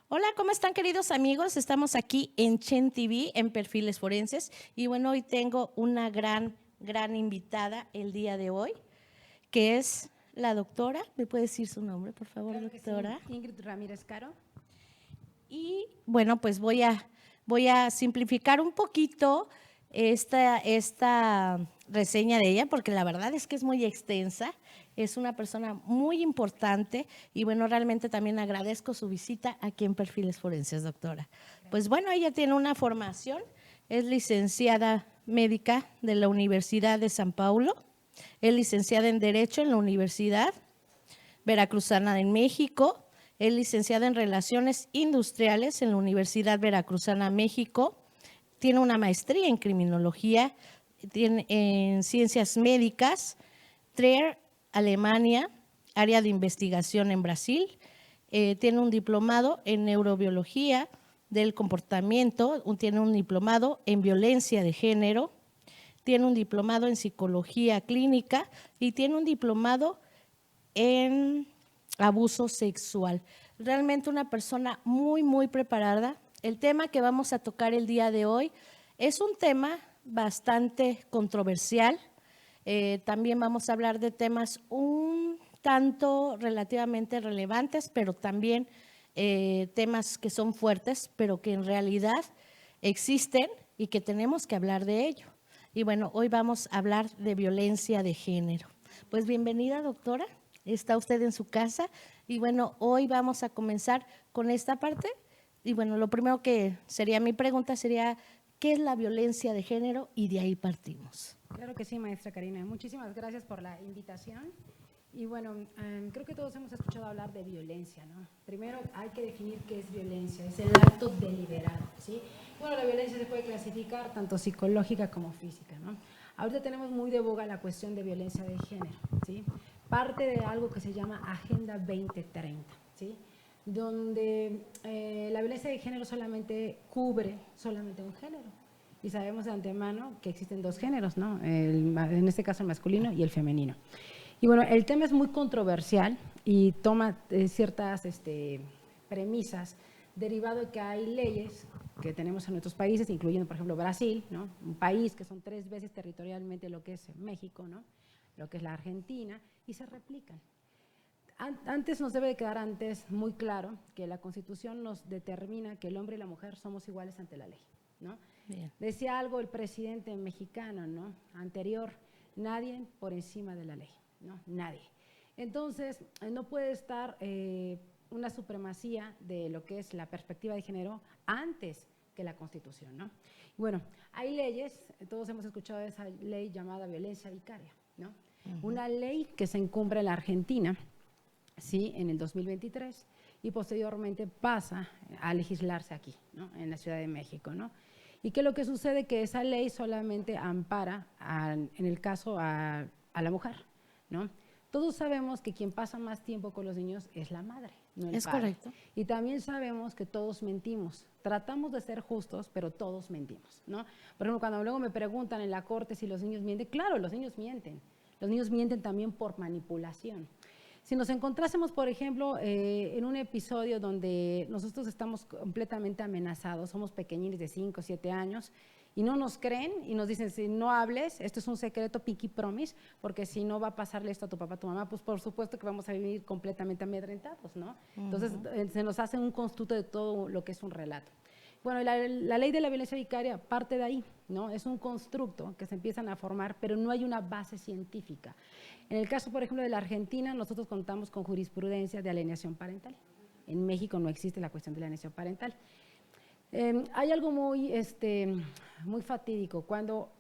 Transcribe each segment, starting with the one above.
Hola, ¿cómo están queridos amigos? Estamos aquí en Chen TV, en Perfiles Forenses. Y bueno, hoy tengo una gran invitada el día de hoy, que es la doctora. ¿Me puede decir su nombre, por favor, Claro que sí, doctora? Ingrid Ramírez Caro. Y bueno, pues voy a simplificar un poquito esta reseña de ella, porque la verdad es que es muy extensa. Es una persona muy importante y bueno, realmente también agradezco su visita aquí en Perfiles Forenses, doctora. Pues bueno, ella tiene una formación, es licenciada médica de la Universidad de San Paulo, es licenciada en Derecho en la Universidad Veracruzana en México, es licenciada en Relaciones Industriales en la Universidad Veracruzana, México, tiene una maestría en Criminología, tiene en Ciencias Médicas, Trier, Alemania, área de investigación en Brasil, tiene un diplomado en Neurobiología del Comportamiento, tiene un diplomado en Violencia de Género, tiene un diplomado en Psicología Clínica y tiene un diplomado en abuso sexual. Realmente una persona muy preparada. El tema que vamos a tocar el día de hoy es un tema bastante controversial. También vamos a hablar de temas un tanto relativamente relevantes, pero también temas que son fuertes, pero que en realidad existen y que tenemos que hablar de ello. Y bueno, hoy vamos a hablar de violencia de género. Pues bienvenida, doctora. Está usted en su casa y bueno, hoy vamos a comenzar con esta parte. Y bueno, lo primero que sería mi pregunta sería, ¿qué es la violencia de género? Y de ahí partimos. Claro que sí, maestra Karina. Muchísimas gracias por la invitación. Y bueno, creo que todos hemos escuchado hablar de violencia, ¿no? Primero hay que definir qué es violencia, es el acto deliberado, ¿sí? Bueno, la violencia se puede clasificar tanto psicológica como física, ¿no? Ahorita tenemos muy de boga la cuestión de violencia de género, ¿sí? Parte de algo que se llama Agenda 2030, ¿sí? Donde la violencia de género solamente cubre solamente un género. Y sabemos de antemano que existen dos géneros, ¿no? En este caso el masculino y el femenino. Y bueno, el tema es muy controversial y toma ciertas premisas derivado de que hay leyes que tenemos en nuestros países, incluyendo, por ejemplo, Brasil, ¿no? Un país que son 3 veces territorialmente lo que es México, ¿no? Lo que es la Argentina, y se replican. Antes nos debe de quedar antes muy claro que la Constitución nos determina que el hombre y la mujer somos iguales ante la ley, ¿no? Bien. Decía algo el presidente mexicano, ¿no? Anterior, nadie por encima de la ley, ¿no? Nadie. Entonces, no puede estar una supremacía de lo que es la perspectiva de género antes que la Constitución, ¿no? Bueno, hay leyes, todos hemos escuchado de esa ley llamada violencia vicaria, ¿no? Una ley que se encumbra en la Argentina, ¿sí? En el 2023 y posteriormente pasa a legislarse aquí, ¿no? En la Ciudad de México, ¿no? Y que lo que sucede que esa ley solamente ampara en el caso a la mujer, ¿no? Todos sabemos que quien pasa más tiempo con los niños es la madre, no el ¿Es padre. correcto? Y también sabemos que todos mentimos. Tratamos de ser justos, pero todos mentimos, ¿no? Por ejemplo, cuando luego me preguntan en la corte si los niños mienten, claro, los niños mienten. Los niños mienten también por manipulación. Si nos encontrásemos, por ejemplo, en un episodio donde nosotros estamos completamente amenazados, somos pequeñines de 5 o 7 años, y no nos creen y nos dicen, si no hables, esto es un secreto, pinky promise, porque si no va a pasarle esto a tu papá, a tu mamá, pues por supuesto que vamos a vivir completamente amedrentados, ¿no? Entonces, se nos hace un constructo de todo lo que es un relato. Bueno, la ley de la violencia vicaria parte de ahí, ¿no? Es un constructo que se empiezan a formar, pero no hay una base científica. En el caso, por ejemplo, de la Argentina, nosotros contamos con jurisprudencia de alienación parental. En México no existe la cuestión de la alienación parental. Hay algo muy fatídico. Cuando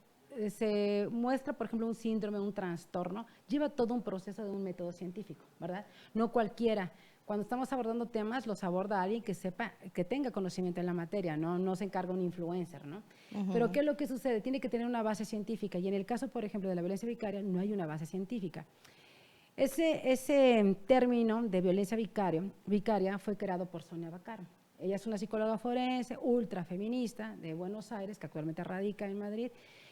se muestra, por ejemplo, un síndrome, un trastorno, lleva todo un proceso de un método científico, ¿verdad? No cualquiera. Cuando estamos abordando temas, los aborda alguien que sepa, que tenga conocimiento en la materia, no se encarga un influencer, ¿no? Pero ¿qué es lo que sucede? Tiene que tener una base científica y en el caso, por ejemplo, de la violencia vicaria, no hay una base científica. Ese término de violencia vicaria fue creado por Sonia Vaccaro. Ella es una psicóloga forense, ultra feminista de Buenos Aires, que actualmente radica en Madrid.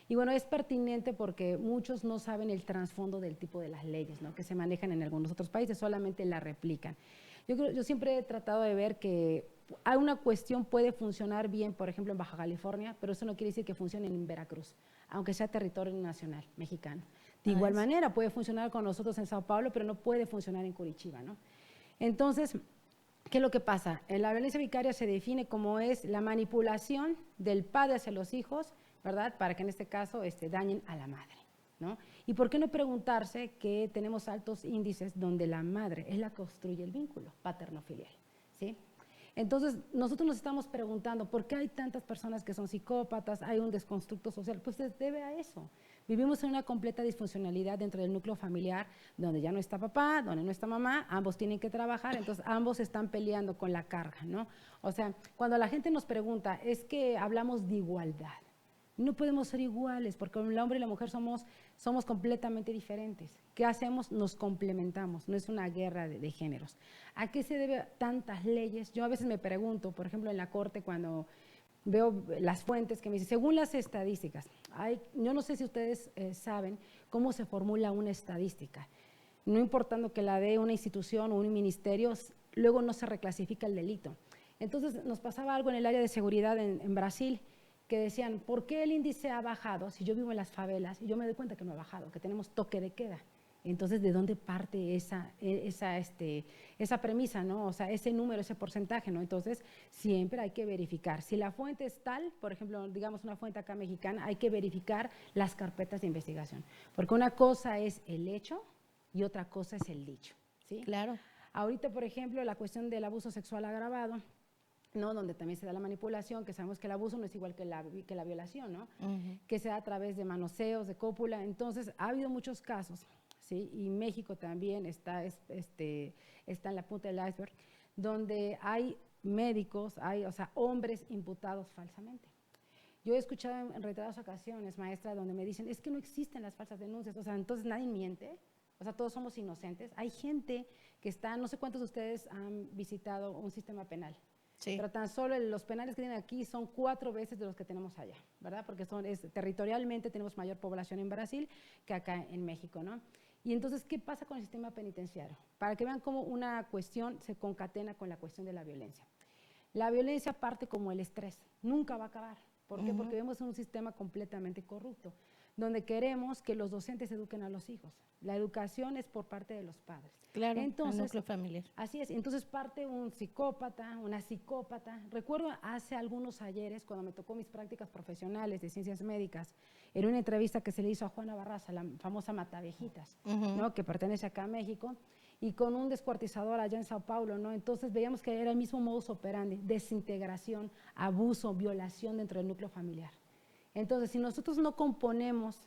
Y bueno, es pertinente porque muchos no saben el trasfondo del tipo de las leyes, ¿no? Que se manejan en algunos otros países, solamente la replican. Yo siempre he tratado de ver que hay una cuestión puede funcionar bien, por ejemplo, en Baja California, pero eso no quiere decir que funcione en Veracruz, aunque sea territorio nacional mexicano. De igual manera, puede funcionar con nosotros en Sao Paulo, pero no puede funcionar en Curitiba, ¿no? Entonces, ¿qué es lo que pasa? La violencia vicaria se define como es la manipulación del padre hacia los hijos, ¿verdad? Para que en este caso dañen a la madre, ¿no? ¿Y por qué no preguntarse que tenemos altos índices donde la madre es la que construye el vínculo paterno-filial, ¿sí? Entonces, nosotros nos estamos preguntando, ¿por qué hay tantas personas que son psicópatas? ¿Hay un desconstructo social? Pues se debe a eso. Vivimos en una completa disfuncionalidad dentro del núcleo familiar, donde ya no está papá, donde no está mamá, ambos tienen que trabajar, entonces ambos están peleando con la carga, ¿no? O sea, cuando la gente nos pregunta, es que hablamos de igualdad. No podemos ser iguales, porque el hombre y la mujer somos completamente diferentes. ¿Qué hacemos? Nos complementamos, no es una guerra de géneros. ¿A qué se debe tantas leyes? Yo a veces me pregunto, por ejemplo, en la corte, cuando veo las fuentes que me dicen, según las estadísticas, yo no sé si ustedes saben cómo se formula una estadística. No importando que la dé una institución o un ministerio, luego no se reclasifica el delito. Entonces, nos pasaba algo en el área de seguridad en Brasil, que decían, ¿por qué el índice ha bajado si yo vivo en las favelas? Y yo me doy cuenta que no ha bajado, que tenemos toque de queda. Entonces, ¿de dónde parte esa premisa, ¿no? O sea, ese número, ese porcentaje, ¿no? Entonces, siempre hay que verificar. Si la fuente es tal, por ejemplo, digamos una fuente acá mexicana, hay que verificar las carpetas de investigación. Porque una cosa es el hecho y otra cosa es el dicho, ¿sí? Claro. Ahorita, por ejemplo, la cuestión del abuso sexual agravado, ¿no? Donde también se da la manipulación, que sabemos que el abuso no es igual que la violación, ¿no? Que se da a través de manoseos, de cópula. Entonces, ha habido muchos casos, ¿sí? Y México también está en la punta del iceberg, donde hay médicos, o sea, hombres imputados falsamente. Yo he escuchado en reiteradas ocasiones, maestra, donde me dicen, es que no existen las falsas denuncias, o sea, entonces nadie miente, o sea, todos somos inocentes. Hay gente que está, no sé cuántos de ustedes han visitado un sistema penal. Sí. Pero tan solo los penales que tienen aquí son 4 veces de los que tenemos allá, ¿verdad? Porque territorialmente tenemos mayor población en Brasil que acá en México, ¿no? Y entonces, ¿qué pasa con el sistema penitenciario? Para que vean cómo una cuestión se concatena con la cuestión de la violencia. La violencia parte como el estrés, nunca va a acabar. ¿Por qué? Porque vemos un sistema completamente corrupto, donde queremos que los docentes eduquen a los hijos. La educación es por parte de los padres. Claro, entonces, el núcleo familiar. Así es, entonces parte un psicópata, una psicópata. Recuerdo hace algunos ayeres, cuando me tocó mis prácticas profesionales de ciencias médicas, en una entrevista que se le hizo a Juana Barraza, la famosa Matavejitas, ¿no? Que pertenece acá a México, y con un descuartizador allá en Sao Paulo, ¿no? Entonces veíamos que era el mismo modus operandi, desintegración, abuso, violación dentro del núcleo familiar. Entonces, si nosotros no componemos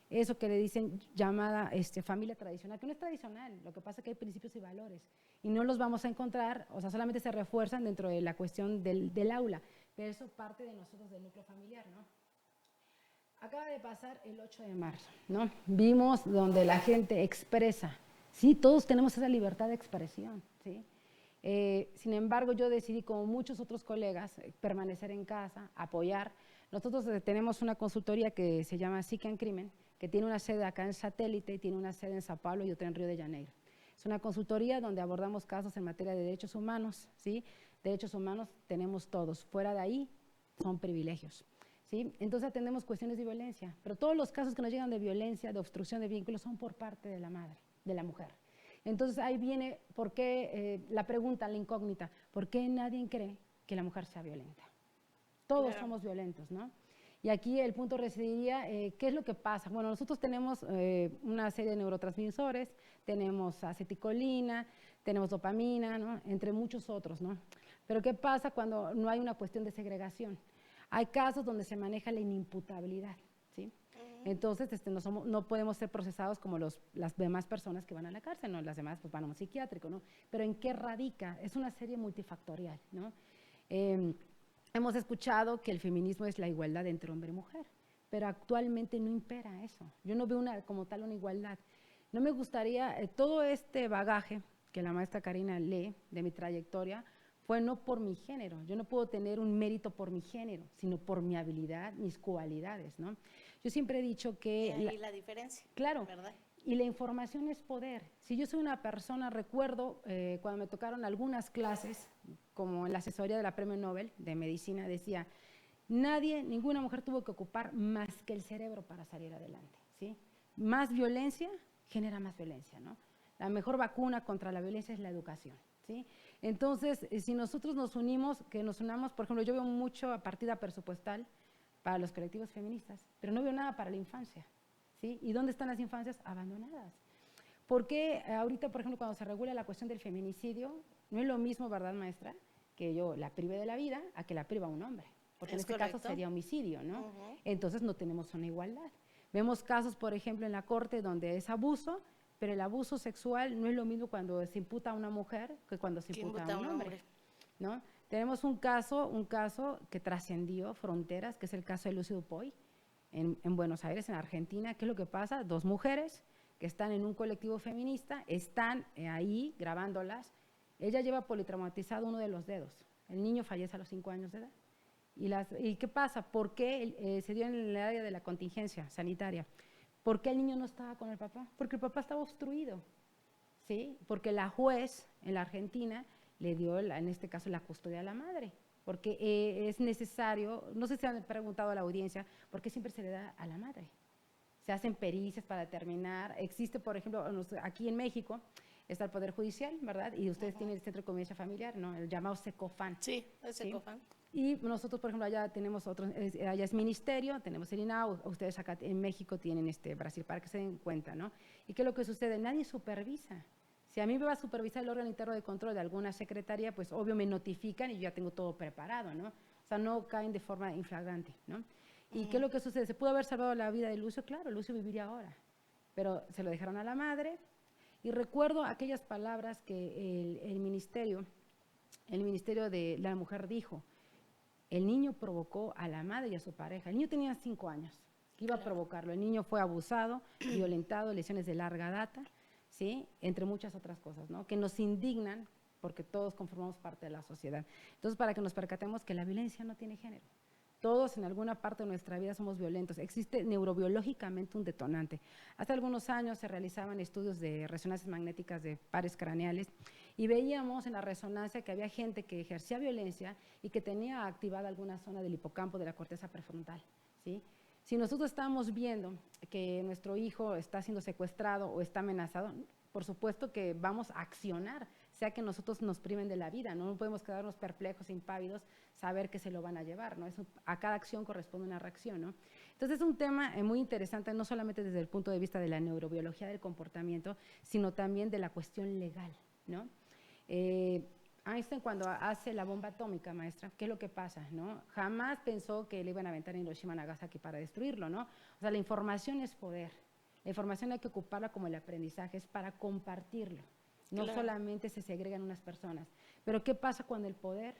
eso que le dicen llamada familia tradicional, que no es tradicional, lo que pasa es que hay principios y valores, y no los vamos a encontrar, o sea, solamente se refuerzan dentro de la cuestión del aula, pero eso parte de nosotros del núcleo familiar, ¿no? Acaba de pasar el 8 de marzo, ¿no? Vimos donde la gente expresa, sí, todos tenemos esa libertad de expresión, ¿sí? Sin embargo, yo decidí, como muchos otros colegas, permanecer en casa, apoyar. Nosotros tenemos una consultoría que se llama Psique en Crimen, que tiene una sede acá en Satélite, tiene una sede en Sao Paulo y otra en Río de Janeiro. Es una consultoría donde abordamos casos en materia de derechos humanos, ¿sí? Derechos humanos tenemos todos, fuera de ahí son privilegios, ¿sí? Entonces atendemos cuestiones de violencia, pero todos los casos que nos llegan de violencia, de obstrucción de vínculos, son por parte de la madre, de la mujer. Entonces ahí viene, ¿por qué la pregunta, la incógnita? ¿Por qué nadie cree que la mujer sea violenta? Todos somos violentos, ¿no? Y aquí el punto residiría, ¿qué es lo que pasa? Bueno, nosotros tenemos una serie de neurotransmisores, tenemos aceticolina, tenemos dopamina, ¿no? Entre muchos otros, ¿no? Pero ¿qué pasa cuando no hay una cuestión de segregación? Hay casos donde se maneja la inimputabilidad, ¿sí? Entonces, no podemos ser procesados como las demás personas que van a la cárcel, ¿no? Las demás pues, van a un psiquiátrico, ¿no? Pero ¿en qué radica? Es una serie multifactorial, ¿no? Hemos escuchado que el feminismo es la igualdad entre hombre y mujer, pero actualmente no impera eso. Yo no veo como tal una igualdad. No me gustaría, todo este bagaje que la maestra Karina lee de mi trayectoria, fue no por mi género. Yo no puedo tener un mérito por mi género, sino por mi habilidad, mis cualidades, ¿no? Yo siempre he dicho que… Y ahí la diferencia, claro, ¿verdad? Y la información es poder. Si yo soy una persona, recuerdo cuando me tocaron algunas clases, como en la asesoría de la Premio Nobel de Medicina, decía, ninguna mujer tuvo que ocupar más que el cerebro para salir adelante, ¿sí? Más violencia genera más violencia, ¿no? La mejor vacuna contra la violencia es la educación, ¿sí? Entonces, si nosotros nos unimos, que nos unamos, por ejemplo, yo veo mucho partida presupuestal para los colectivos feministas, pero no veo nada para la infancia, ¿sí? ¿Y dónde están las infancias? Abandonadas. ¿Por qué ahorita, por ejemplo, cuando se regula la cuestión del feminicidio, no es lo mismo, ¿verdad, maestra?, que yo la prive de la vida a que la priva un hombre? Porque en este caso sería homicidio, ¿no? Entonces no tenemos una igualdad. Vemos casos, por ejemplo, en la corte donde es abuso, pero el abuso sexual no es lo mismo cuando se imputa a una mujer que cuando se imputa a un hombre, ¿no? Tenemos un caso que trascendió fronteras, que es el caso de Lucy Dupuy, en Buenos Aires, en Argentina. ¿Qué es lo que pasa? 2 mujeres que están en un colectivo feminista, están ahí grabándolas. Ella lleva politraumatizado uno de los dedos. El niño fallece a los 5 años de edad. ¿Y qué pasa? ¿Por qué se dio en el área de la contingencia sanitaria? ¿Por qué el niño no estaba con el papá? Porque el papá estaba obstruido, ¿sí? Porque la juez en la Argentina le dio, en este caso, la custodia a la madre. Porque es necesario, no sé si han preguntado a la audiencia, ¿por qué siempre se le da a la madre? Se hacen pericias para determinar. Existe, por ejemplo, aquí en México está el Poder Judicial, ¿verdad? Y ustedes tienen el Centro de Convivencia Familiar, ¿no? El llamado SECOFAN. Sí, el SECOFAN. Y nosotros, por ejemplo, allá tenemos allá es ministerio, tenemos el INAU, ustedes acá en México tienen Brasil, para que se den cuenta, ¿no? ¿Y qué es lo que sucede? Nadie supervisa. Si a mí me va a supervisar el órgano interno de control de alguna secretaría, pues obvio me notifican y yo ya tengo todo preparado, ¿no? O sea, no caen de forma inflagrante, ¿no? ¿Y qué es lo que sucede? ¿Se pudo haber salvado la vida de Lucio? Claro, Lucio viviría ahora, pero se lo dejaron a la madre. Y recuerdo aquellas palabras que el ministerio de la mujer dijo: el niño provocó a la madre y a su pareja. El niño tenía 5 años, que iba a provocarlo. El niño fue abusado, violentado, lesiones de larga data, ¿sí? Entre muchas otras cosas, ¿no? Que nos indignan porque todos conformamos parte de la sociedad. Entonces, para que nos percatemos que la violencia no tiene género. Todos en alguna parte de nuestra vida somos violentos. Existe neurobiológicamente un detonante. Hace algunos años se realizaban estudios de resonancias magnéticas de pares craneales y veíamos en la resonancia que había gente que ejercía violencia y que tenía activada alguna zona del hipocampo de la corteza prefrontal, ¿sí? Si nosotros estamos viendo que nuestro hijo está siendo secuestrado o está amenazado, por supuesto que vamos a accionar, sea que nosotros nos priven de la vida, no podemos quedarnos perplejos, impávidos, saber que se lo van a llevar, ¿no? A cada acción corresponde una reacción, ¿no? Entonces es un tema muy interesante, no solamente desde el punto de vista de la neurobiología del comportamiento, sino también de la cuestión legal, ¿no? Einstein, cuando hace la bomba atómica, maestra, ¿qué es lo que pasa, no? Jamás pensó que le iban a aventar en Hiroshima y Nagasaki para destruirlo, ¿no? O sea, la información es poder. La información hay que ocuparla como el aprendizaje, es para compartirlo. No solamente se segregan unas personas. Pero ¿qué pasa cuando el poder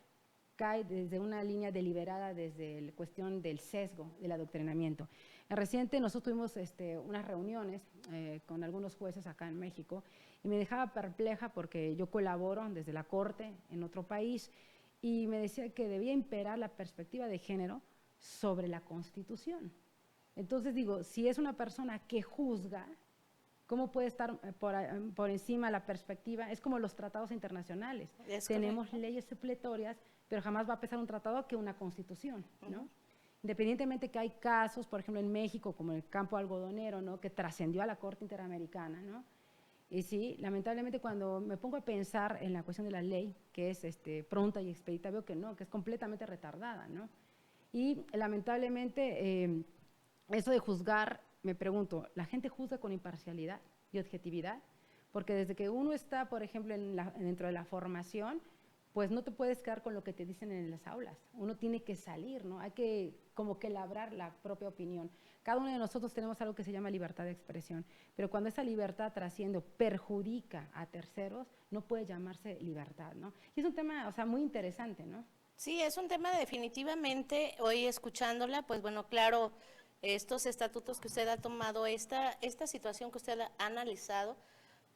cae desde una línea deliberada, desde la cuestión del sesgo, del adoctrinamiento? En reciente nosotros tuvimos unas reuniones con algunos jueces acá en México y me dejaba perpleja porque yo colaboro desde la corte en otro país y me decía que debía imperar la perspectiva de género sobre la Constitución. Entonces digo, si es una persona que juzga, ¿cómo puede estar por encima la perspectiva? Es como los tratados internacionales. Tenemos leyes supletorias, pero jamás va a pesar un tratado que una constitución, ¿no? Independientemente que hay casos, por ejemplo en México, como el campo algodonero, ¿no? Que trascendió a la Corte Interamericana, ¿no? Y sí, lamentablemente cuando me pongo a pensar en la cuestión de la ley, que es pronta y expedita, veo que no, que es completamente retardada, ¿no? Y lamentablemente eso de juzgar, me pregunto, ¿la gente juzga con imparcialidad y objetividad? Porque desde que uno está, por ejemplo, dentro de la formación, pues no te puedes quedar con lo que te dicen en las aulas. Uno tiene que salir, ¿no? Hay que como que labrar la propia opinión. Cada uno de nosotros tenemos algo que se llama libertad de expresión, pero cuando esa libertad trasciende, perjudica a terceros, no puede llamarse libertad, ¿no? Y es un tema, o sea, muy interesante, ¿no? Sí, es un tema definitivamente, hoy escuchándola, pues bueno, claro, estos estatutos que usted ha tomado, esta situación que usted ha analizado,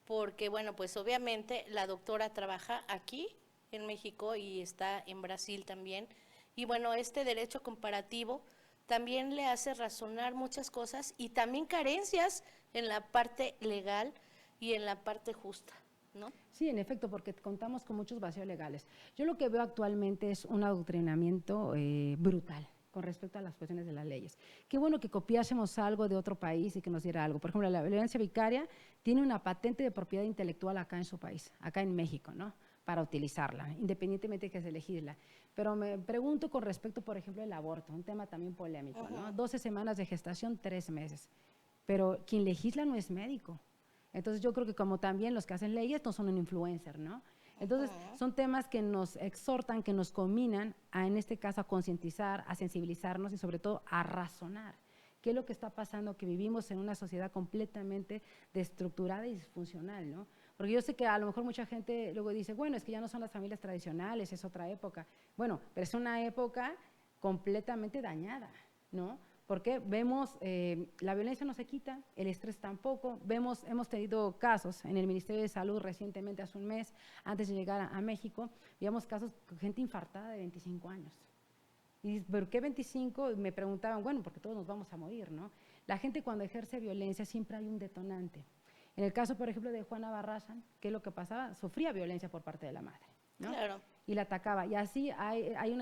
porque bueno, pues obviamente la doctora trabaja aquí en México y está en Brasil también, y bueno, este derecho comparativo también le hace razonar muchas cosas y también carencias en la parte legal y en la parte justa, ¿no? Sí, en efecto, porque contamos con muchos vacíos legales. Yo lo que veo actualmente es un adoctrinamiento brutal con respecto a las cuestiones de las leyes. Qué bueno que copiásemos algo de otro país y que nos diera algo. Por ejemplo, la violencia vicaria tiene una patente de propiedad intelectual acá en su país, acá en México, ¿no? Para utilizarla, independientemente de que se legisla. Pero me pregunto con respecto, por ejemplo, al aborto, un tema también polémico, ¿no? 12 semanas de gestación, 3 meses. Pero quien legisla no es médico. Entonces yo creo que como también los que hacen leyes no son un influencer, ¿no? Entonces son temas que nos exhortan, que nos combinan a, en este caso, a concientizar, a sensibilizarnos y sobre todo a razonar. ¿Qué es lo que está pasando? Que vivimos en una sociedad completamente destructurada y disfuncional, ¿no? Porque yo sé que a lo mejor mucha gente luego dice, bueno, es que ya no son las familias tradicionales, es otra época. Bueno, pero es una época completamente dañada, ¿no? Porque vemos, la violencia no se quita, el estrés tampoco. Hemos tenido casos en el Ministerio de Salud recientemente, hace un mes, antes de llegar a México, veíamos casos con gente infartada de 25 años. Y dices, ¿pero qué 25? Y me preguntaban, bueno, porque todos nos vamos a morir, ¿no? La gente cuando ejerce violencia siempre hay un detonante. En el caso, por ejemplo, de Juana Barraza, ¿qué es lo que pasaba? Sufría violencia por parte de la madre, ¿no? Claro. Y la atacaba. Y así hay un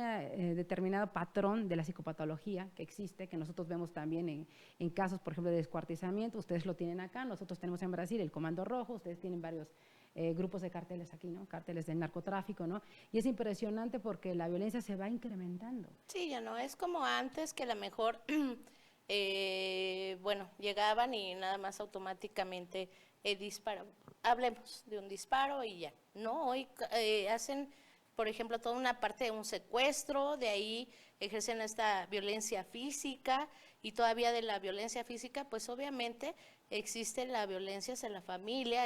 determinado patrón de la psicopatología que existe, que nosotros vemos también en casos, por ejemplo, de descuartizamiento. Ustedes lo tienen acá, nosotros tenemos en Brasil el Comando Rojo, ustedes tienen varios grupos de carteles aquí, ¿no? Carteles del narcotráfico, ¿no? Y es impresionante porque la violencia se va incrementando. Sí, ya no, es como antes que a lo mejor, bueno, llegaban y nada más automáticamente disparaban. Hablemos de un disparo y ya. No, hoy hacen, por ejemplo, toda una parte de un secuestro, de ahí ejercen esta violencia física y todavía de la violencia física, pues obviamente existe la violencia hacia la familia,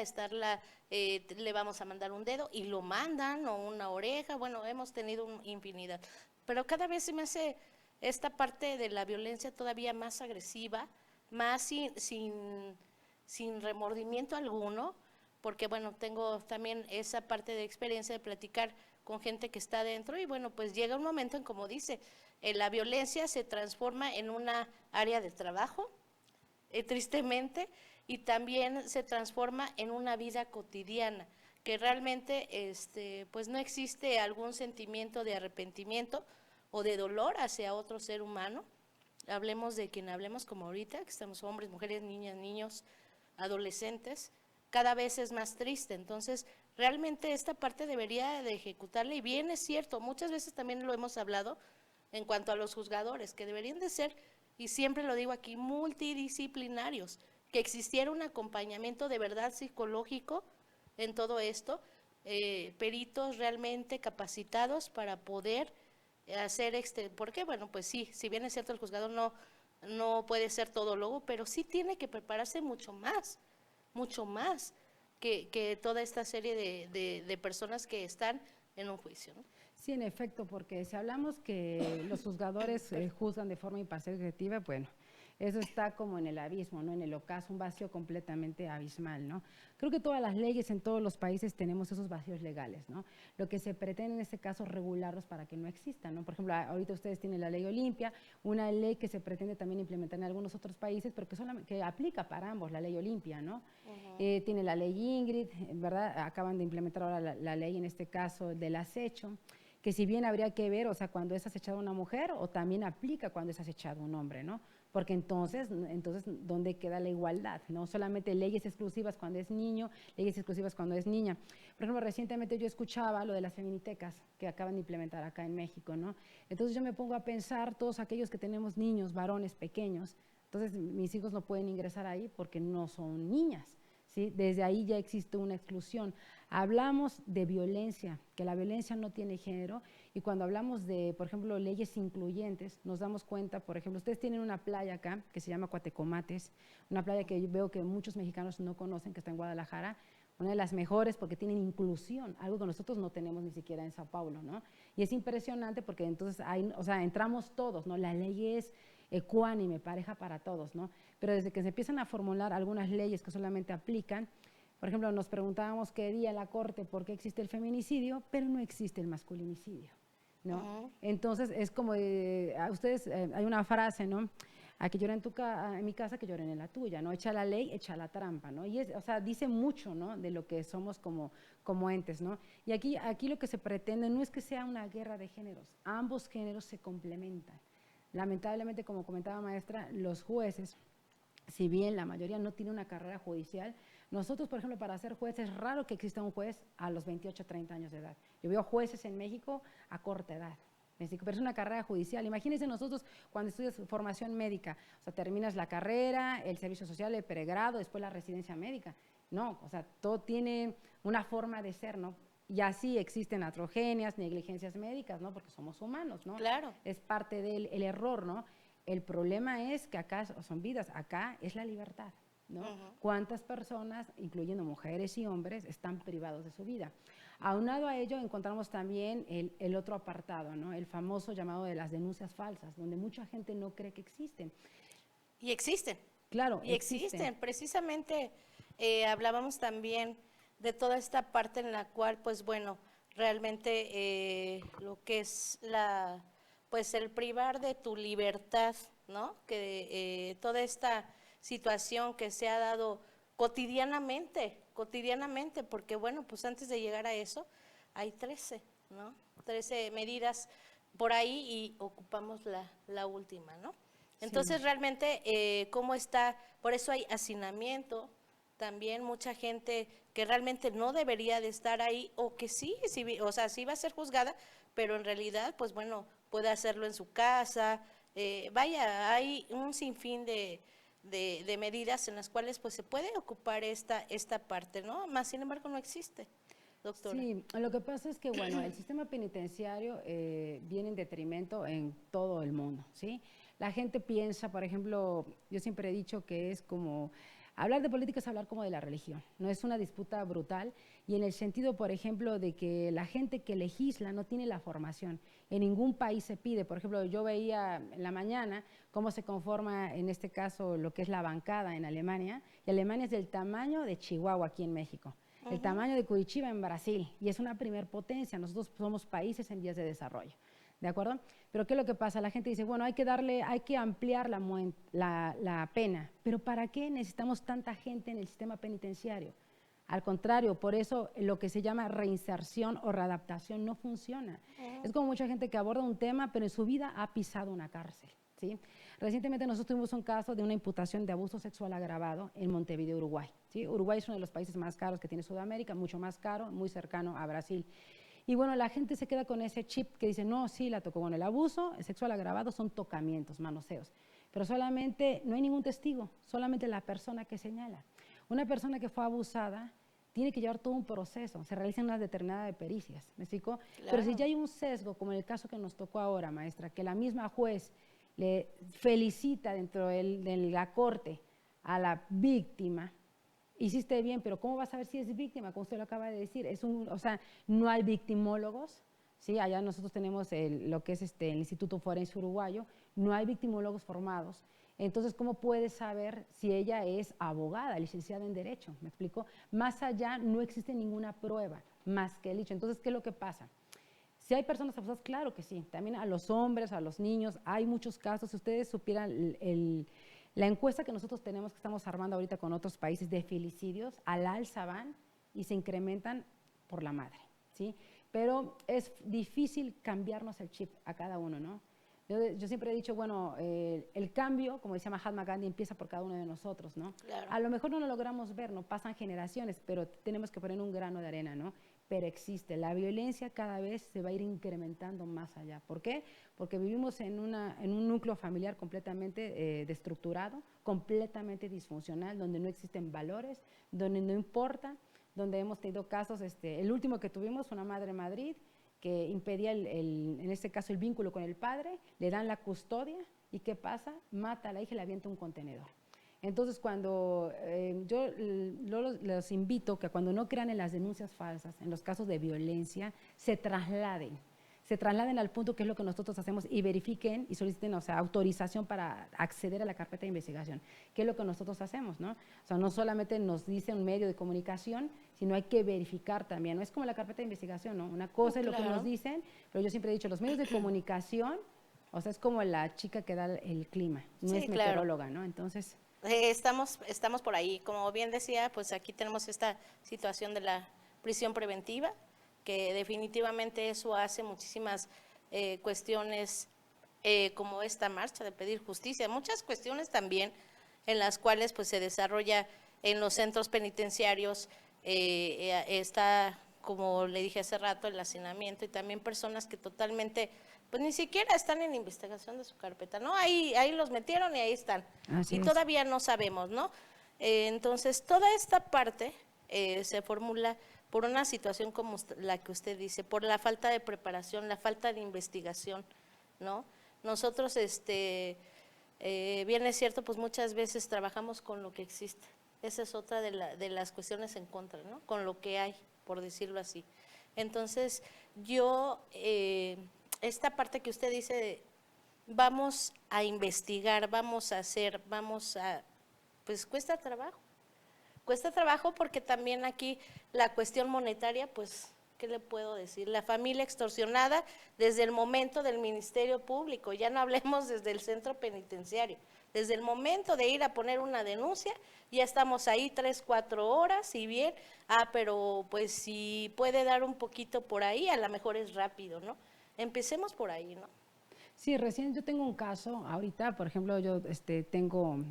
le vamos a mandar un dedo y lo mandan o una oreja, bueno, hemos tenido infinidad. Pero cada vez se me hace esta parte de la violencia todavía más agresiva, más sin remordimiento alguno, porque bueno, tengo también esa parte de experiencia de platicar con gente que está adentro y bueno, pues llega un momento en, como dice, la violencia se transforma en una área de trabajo, tristemente, y también se transforma en una vida cotidiana, que realmente pues no existe algún sentimiento de arrepentimiento o de dolor hacia otro ser humano. Hablemos de quien hablemos, como ahorita, que estamos hombres, mujeres, niñas, niños, adolescentes, cada vez es más triste. Entonces, realmente esta parte debería de ejecutarla, y bien es cierto, muchas veces también lo hemos hablado en cuanto a los juzgadores, que deberían de ser, y siempre lo digo aquí, multidisciplinarios, que existiera un acompañamiento de verdad psicológico en todo esto, peritos realmente capacitados para poder hacer, porque bueno, pues sí, si bien es cierto el juzgador no puede ser todólogo, pero sí tiene que prepararse mucho más que toda esta serie de personas que están en un juicio, ¿no? Sí, en efecto, porque si hablamos que los juzgadores juzgan de forma imparcial y objetiva, bueno, eso está como en el abismo, ¿no? En el ocaso, un vacío completamente abismal, ¿no? Creo que todas las leyes en todos los países tenemos esos vacíos legales, ¿no? Lo que se pretende en este caso es regularlos para que no existan, ¿no? Por ejemplo, ahorita ustedes tienen la ley Olimpia, una ley que se pretende también implementar en algunos otros países, pero que aplica para ambos, la ley Olimpia, ¿no? Tiene la ley Ingrid, ¿verdad? Acaban de implementar ahora la ley, en este caso, del acecho, que si bien habría que ver, o sea, cuando es acechada una mujer, o también aplica cuando es acechado un hombre, ¿no? Porque entonces, ¿dónde queda la igualdad? No solamente leyes exclusivas cuando es niño, leyes exclusivas cuando es niña. Por ejemplo, recientemente yo escuchaba lo de las feminitecas que acaban de implementar acá en México, ¿no? Entonces yo me pongo a pensar, todos aquellos que tenemos niños, varones pequeños, entonces mis hijos no pueden ingresar ahí porque no son niñas, ¿sí? Desde ahí ya existe una exclusión. Hablamos de violencia, que la violencia no tiene género, y cuando hablamos de, por ejemplo, leyes incluyentes, nos damos cuenta, por ejemplo, ustedes tienen una playa acá que se llama Cuatecomates, una playa que yo veo que muchos mexicanos no conocen, que está en Guadalajara, una de las mejores porque tienen inclusión, algo que nosotros no tenemos ni siquiera en Sao Paulo, ¿no? Y es impresionante porque entonces o sea, entramos todos, ¿no? La ley es ecuánime, pareja para todos, ¿no? Pero desde que se empiezan a formular algunas leyes que solamente aplican, por ejemplo, nos preguntábamos qué día la Corte por qué existe el feminicidio, pero no existe el masculinicidio, ¿no? Entonces, es como, ustedes, hay una frase, ¿no? a que lloren en mi casa, que lloren en la tuya, ¿no? Echa la ley, echa la trampa, ¿no? Y o sea, dice mucho, ¿no? De lo que somos como entes, ¿no? Y aquí lo que se pretende no es que sea una guerra de géneros, ambos géneros se complementan. Lamentablemente, como comentaba maestra, los jueces, si bien la mayoría no tiene una carrera judicial, nosotros, por ejemplo, para ser jueces, es raro que exista un juez a los 28, 30 años de edad. Yo veo jueces en México a corta edad. Pero es una carrera judicial. Imagínense nosotros cuando estudias formación médica, o sea, terminas la carrera, el servicio social, el pregrado, después la residencia médica. No, o sea, todo tiene una forma de ser, ¿no? Y así existen atrogenias, negligencias médicas, ¿no? Porque somos humanos, ¿no? Claro. Es parte del error, ¿no? El problema es que acá son vidas, acá es la libertad, ¿no? ¿Cuántas personas, incluyendo mujeres y hombres, están privados de su vida? Aunado a ello, encontramos también el otro apartado, ¿no? El famoso llamado de las denuncias falsas, donde mucha gente no cree que existen. Y existen. Claro, y existen. Precisamente hablábamos también de toda esta parte en la cual, pues bueno, realmente lo que es pues el privar de tu libertad, ¿no? Que toda esta situación que se ha dado cotidianamente, porque bueno, pues antes de llegar a eso hay 13, ¿no? 13 medidas por ahí y ocupamos la última, ¿no? Entonces, sí, realmente, ¿cómo está? Por eso hay hacinamiento, también mucha gente que realmente no debería de estar ahí, o que sí, o sea, sí va a ser juzgada, pero en realidad, pues bueno, puede hacerlo en su casa. Vaya, hay un sinfín de medidas en las cuales pues se puede ocupar esta parte, ¿no? Más sin embargo no existe, doctora. Sí, lo que pasa es que, bueno, el sistema penitenciario viene en detrimento en todo el mundo, ¿sí? La gente piensa, por ejemplo, yo siempre he dicho que es como, hablar de política es hablar como de la religión, no es una disputa brutal y en el sentido, por ejemplo, de que la gente que legisla no tiene la formación. En ningún país se pide, por ejemplo, yo veía en la mañana cómo se conforma en este caso lo que es la bancada en Alemania, y Alemania es del tamaño de Chihuahua aquí en México. El tamaño de Curitiba en Brasil, y es una primer potencia, nosotros somos países en vías de desarrollo, ¿de acuerdo? Pero ¿qué es lo que pasa? La gente dice, bueno, hay que ampliar la pena, pero ¿para qué necesitamos tanta gente en el sistema penitenciario? Al contrario, por eso lo que se llama reinserción o readaptación no funciona. Es como mucha gente que aborda un tema, pero en su vida ha pisado una cárcel. ¿Sí? Recientemente nosotros tuvimos un caso de una imputación de abuso sexual agravado en Montevideo, Uruguay. ¿Sí? Uruguay es uno de los países más caros que tiene Sudamérica, mucho más caro, muy cercano a Brasil. Y bueno, la gente se queda con ese chip que dice, no, sí, la tocó. Bueno, el abuso sexual agravado son tocamientos, manoseos, pero solamente, no hay ningún testigo, solamente la persona que señala. Una persona que fue abusada tiene que llevar todo un proceso, se realizan unas determinadas pericias, ¿me explico? Claro. Pero si ya hay un sesgo, como en el caso que nos tocó ahora, maestra, que la misma juez le felicita dentro de la corte a la víctima, hiciste bien, pero ¿cómo vas a ver si es víctima? Como usted lo acaba de decir, o sea, no hay victimólogos, ¿sí? Allá nosotros tenemos lo que es el Instituto Forense Uruguayo, no hay victimólogos formados. Entonces, ¿cómo puedes saber si ella es abogada, licenciada en Derecho? ¿Me explico? Más allá no existe ninguna prueba más que el hecho. Entonces, ¿qué es lo que pasa? Si hay personas abusadas, claro que sí. También a los hombres, a los niños, hay muchos casos. Si ustedes supieran la encuesta que nosotros tenemos, que estamos armando ahorita con otros países de filicidios, al alza van y se incrementan por la madre, ¿sí? Pero es difícil cambiarnos el chip a cada uno, ¿no? Yo siempre he dicho, bueno, el cambio, como decía Mahatma Gandhi, empieza por cada uno de nosotros, ¿no? Claro. A lo mejor no lo logramos ver, no pasan generaciones, pero tenemos que poner un grano de arena, ¿no? Pero existe. La violencia cada vez se va a ir incrementando más allá. ¿Por qué? Porque vivimos en un núcleo familiar completamente destructurado, completamente disfuncional, donde no existen valores, donde no importa, donde hemos tenido casos, el último que tuvimos, una madre en Madrid, que impedía, en este caso, el vínculo con el padre, le dan la custodia, ¿y qué pasa? Mata a la hija y le avienta un contenedor. Entonces, cuando yo los invito que cuando no crean en las denuncias falsas, en los casos de violencia, se trasladen al punto que es lo que nosotros hacemos y verifiquen y soliciten, o sea, autorización para acceder a la carpeta de investigación, que es lo que nosotros hacemos, ¿no? O sea, no solamente nos dice un medio de comunicación, sino hay que verificar también, no es como la carpeta de investigación, ¿no? Una cosa es lo que nos dicen, pero yo siempre he dicho, los medios de comunicación O sea, es como la chica que da el clima, no Sí, es claro. meteoróloga, ¿no? Entonces, Estamos por ahí. Como bien decía, pues aquí tenemos esta situación de la prisión preventiva, que definitivamente eso hace muchísimas cuestiones como esta marcha de pedir justicia, muchas cuestiones también en las cuales pues se desarrolla en los centros penitenciarios, está, como le dije hace rato, el hacinamiento y también personas que totalmente pues ni siquiera están en investigación de su carpeta, ¿no? Ahí los metieron y ahí están. así Y es. todavía no sabemos, ¿no? Entonces, toda esta parte se formula por una situación como la que usted dice, por la falta de preparación, la falta de investigación, ¿no? Nosotros, bien es cierto, pues muchas veces trabajamos con lo que existe. Esa es otra de las cuestiones en contra, ¿no? Con lo que hay, por decirlo así. Entonces, yo, esta parte que usted dice de vamos a investigar, vamos a hacer, pues cuesta trabajo porque también aquí la cuestión monetaria, pues, ¿qué le puedo decir? La familia extorsionada desde el momento del Ministerio Público, ya no hablemos desde el centro penitenciario, desde el momento de ir a poner una denuncia, ya estamos ahí 3, 4 horas y bien, pero pues si puede dar un poquito por ahí, a lo mejor es rápido, ¿no? Empecemos por ahí, ¿no? Sí, recién yo tengo un caso, ahorita, por ejemplo, yo tengo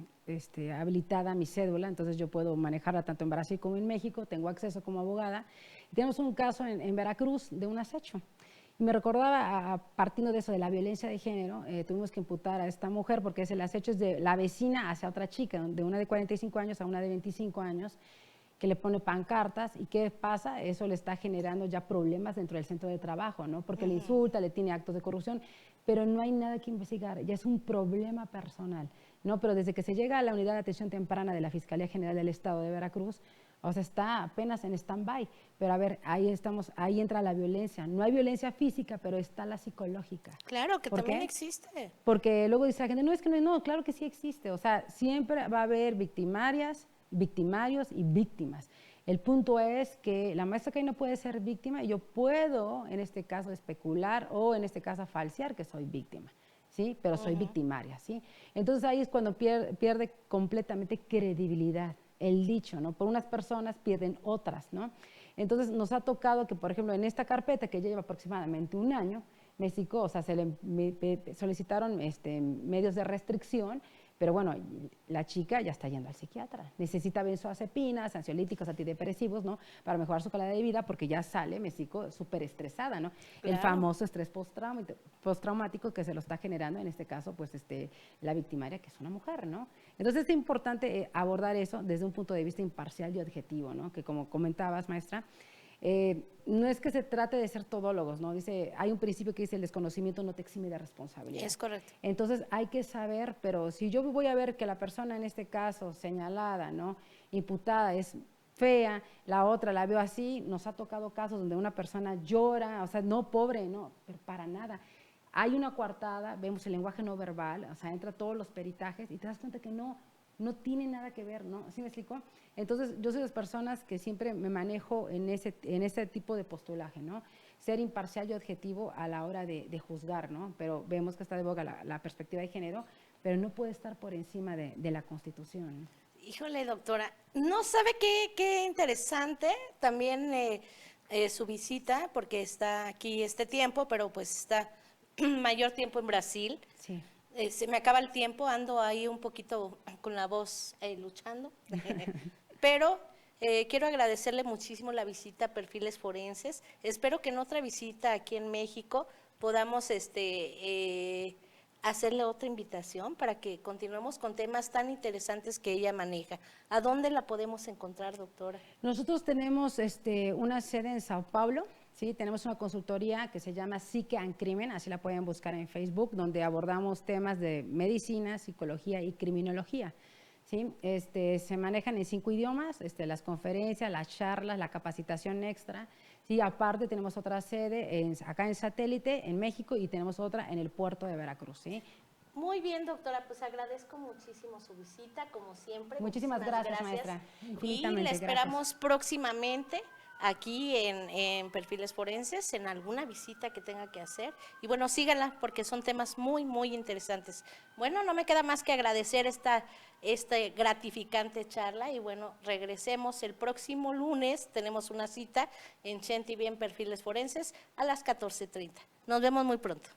habilitada mi cédula, entonces yo puedo manejarla tanto en Brasil como en México, tengo acceso como abogada. Tenemos un caso en Veracruz de un acecho. Y me recordaba, partiendo de eso, de la violencia de género, tuvimos que imputar a esta mujer porque el acecho es de la vecina hacia otra chica, de una de 45 años a una de 25 años, que le pone pancartas. ¿Y qué pasa? Eso le está generando ya problemas dentro del centro de trabajo, ¿no? Porque le insulta, le tiene actos de corrupción, pero no hay nada que investigar, ya es un problema personal, ¿no? Pero desde que se llega a la unidad de atención temprana de la Fiscalía General del Estado de Veracruz, o sea, está apenas en stand-by, pero a ver, ahí entra la violencia. No hay violencia física, pero está la psicológica. Claro, que ¿Por también qué? existe. Porque luego dice la gente, no, es que no, claro que sí existe. O sea, siempre va a haber victimarias, victimarios y víctimas. El punto es que la maestra que no puede ser víctima y yo puedo, en este caso, especular o en este caso falsear que soy víctima, ¿sí? Pero soy victimaria, ¿sí? Entonces ahí es cuando pierde completamente credibilidad el dicho, ¿no? Por unas personas pierden otras, ¿no? Entonces nos ha tocado que, por ejemplo, en esta carpeta que lleva aproximadamente un año, México, o sea, se le solicitaron medios de restricción, pero bueno, la chica ya está yendo al psiquiatra. Necesita benzodiazepinas, ansiolíticos, antidepresivos, ¿no? Para mejorar su calidad de vida porque ya sale México súper estresada, ¿no? Claro. El famoso estrés postraumático que se lo está generando, en este caso, pues la victimaria, que es una mujer, ¿no? Entonces es importante abordar eso desde un punto de vista imparcial y objetivo, ¿no? Que como comentabas, maestra, no es que se trate de ser todólogos, ¿no? Hay un principio que dice el desconocimiento no te exime de responsabilidad. Es correcto. Entonces hay que saber, pero si yo voy a ver que la persona en este caso señalada, ¿no? Imputada es fea, la otra la veo así, nos ha tocado casos donde una persona llora, o sea, no pobre, no, pero para nada. Hay una coartada, vemos el lenguaje no verbal, o sea, entra todos los peritajes y te das cuenta que no tiene nada que ver, ¿no? ¿Sí me explico? Entonces, yo soy de las personas que siempre me manejo en ese tipo de postulaje, ¿no? Ser imparcial y objetivo a la hora de juzgar, ¿no? Pero vemos que está de boga la perspectiva de género, pero no puede estar por encima de la Constitución, ¿no? Híjole, doctora, ¿no sabe qué interesante también su visita? Porque está aquí este tiempo, pero pues está mayor tiempo en Brasil. Sí. Se me acaba el tiempo, ando ahí un poquito con la voz luchando, pero quiero agradecerle muchísimo la visita a Perfiles Forenses. Espero que en otra visita aquí en México podamos hacerle otra invitación para que continuemos con temas tan interesantes que ella maneja. ¿A dónde la podemos encontrar, doctora? Nosotros tenemos una sede en Sao Paulo. Sí, tenemos una consultoría que se llama Psique and Crimen, así la pueden buscar en Facebook, donde abordamos temas de medicina, psicología y criminología. ¿Sí? Se manejan en 5 idiomas, las conferencias, las charlas, la capacitación extra. Sí, aparte tenemos otra sede acá en Satélite, en México, y tenemos otra en el puerto de Veracruz. ¿Sí? Muy bien, doctora, pues agradezco muchísimo su visita, como siempre. Muchísimas gracias, maestra. Y la esperamos próximamente aquí en Perfiles Forenses, en alguna visita que tenga que hacer. Y bueno, síganla porque son temas muy, muy interesantes. Bueno, no me queda más que agradecer esta gratificante charla y bueno, regresemos el próximo lunes. Tenemos una cita en Chen TV en Perfiles Forenses a las 14:30. Nos vemos muy pronto.